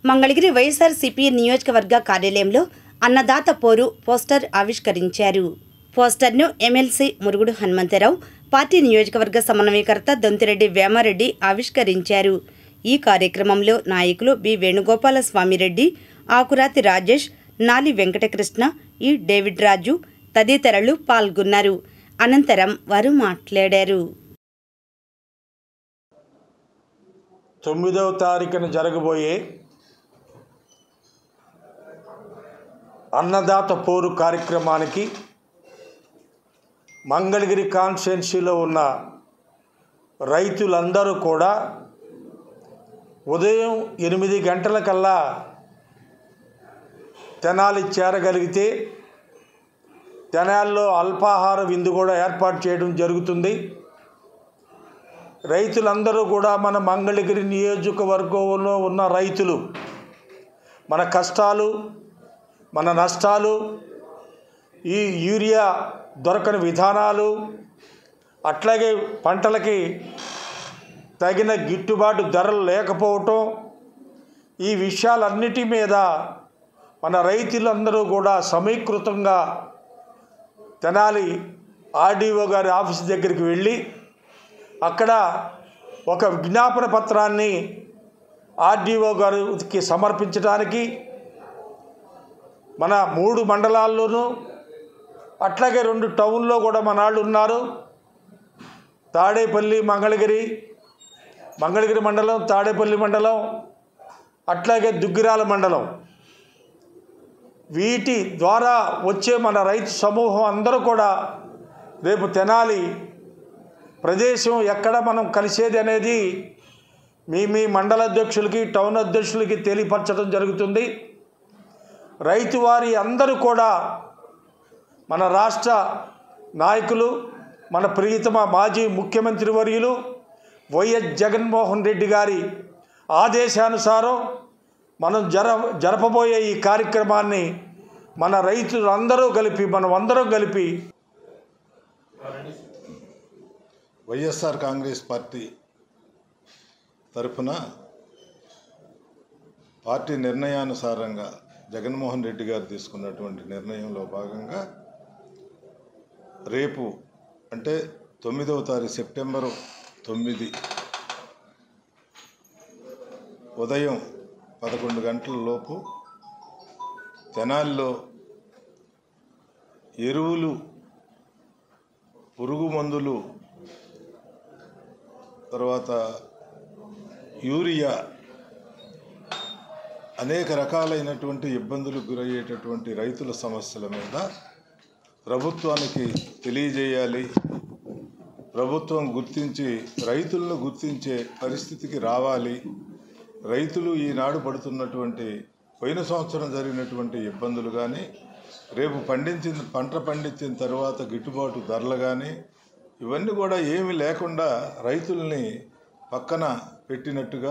మంగళగిరి వైఎస్ఆర్సీపీ నియోజకవర్గ కార్యాలయంలో అన్నదాత పోరు పోస్టర్ ఆవిష్కరించారు. పోస్టర్ను ఎమ్మెల్సీ మురుగుడు హనుమంతరావు, పార్టీ నియోజకవర్గ సమన్వయకర్త దొంతిరెడ్డి వేమారెడ్డి ఆవిష్కరించారు. ఈ కార్యక్రమంలో నాయకులు బి వేణుగోపాల స్వామిరెడ్డి, ఆకురాతి రాజేష్, నాలి వెంకటకృష్ణ, ఈ డేవిడ్ రాజు తదితరులు పాల్గొన్నారు. అనంతరం వారు మాట్లాడారు. 9వ తారీఖున జరగబోయే అన్నదాత పోరు కార్యక్రమానికి మంగళగిరి కాన్స్టిట్యున్సీలో ఉన్న రైతులందరూ కూడా ఉదయం 8 గంటలకల్లా తెనాలి చేరగలిగితే తెనాలిలో అల్పాహార విందు కూడా ఏర్పాటు చేయడం జరుగుతుంది. రైతులందరూ కూడా మన మంగళగిరి నియోజకవర్గంలో ఉన్న రైతులు మన కష్టాలు, మన నష్టాలు, ఈ యూరియా దొరకని విధానాలు, అట్లాగే పంటలకి తగిన గిట్టుబాటు ధరలు లేకపోవటం, ఈ విషయాలన్నిటి మీద మన రైతులందరూ కూడా సమీకృతంగా తెనాలి ఆర్డీఓ గారి ఆఫీస్ దగ్గరికి వెళ్ళి అక్కడ ఒక విజ్ఞాపన పత్రాన్ని ఆర్డీఓ గారికి సమర్పించడానికి మన 3 మండలాల్లోనూ అట్లాగే 2 టౌన్లో కూడా మన వాళ్ళు ఉన్నారు. తాడేపల్లి, మంగళగిరి మండలం, తాడేపల్లి మండలం, అట్లాగే దుగ్గిరాల మండలం. వీటి ద్వారా వచ్చే మన రైతు సమూహం అందరూ కూడా రేపు తెనాలి ప్రదేశం ఎక్కడ మనం కలిసేది అనేది మీ మండల అధ్యక్షులకి, టౌన్ అధ్యక్షులకి తెలియపరచడం జరుగుతుంది. రైతు వారి అందరూ కూడా మన రాష్ట్ర నాయకులు, మన ప్రియతమ మాజీ ముఖ్యమంత్రి వర్యులు వైఎస్ జగన్మోహన్ రెడ్డి గారి ఆదేశానుసారం మనం జరపబోయే ఈ కార్యక్రమాన్ని మన రైతులందరూ కలిపి, మనమందరం కలిపి వైఎస్ఆర్ కాంగ్రెస్ పార్టీ తరఫున పార్టీ నిర్ణయానుసారంగా జగన్మోహన్ రెడ్డి గారు తీసుకున్నటువంటి నిర్ణయంలో భాగంగా రేపు అంటే 9వ తారీఖు సెప్టెంబర్ 9 ఉదయం 11 గంటల లోపు తెనాలిలో ఎరువులు, పురుగు మందులు, తర్వాత యూరియా, అనేక రకాలైనటువంటి ఇబ్బందులకు గురయ్యేటటువంటి రైతుల సమస్యల మీద ప్రభుత్వానికి తెలియజేయాలి. ప్రభుత్వం గుర్తించి రైతులను గుర్తించే పరిస్థితికి రావాలి. రైతులు ఈనాడు పడుతున్నటువంటి పోయిన సంవత్సరం జరిగినటువంటి ఇబ్బందులు కానీ, రేపు పంట పండించిన తర్వాత గిట్టుబాటు ధరలు కానీ, ఇవన్నీ కూడా ఏమీ లేకుండా రైతుల్ని పక్కన పెట్టినట్టుగా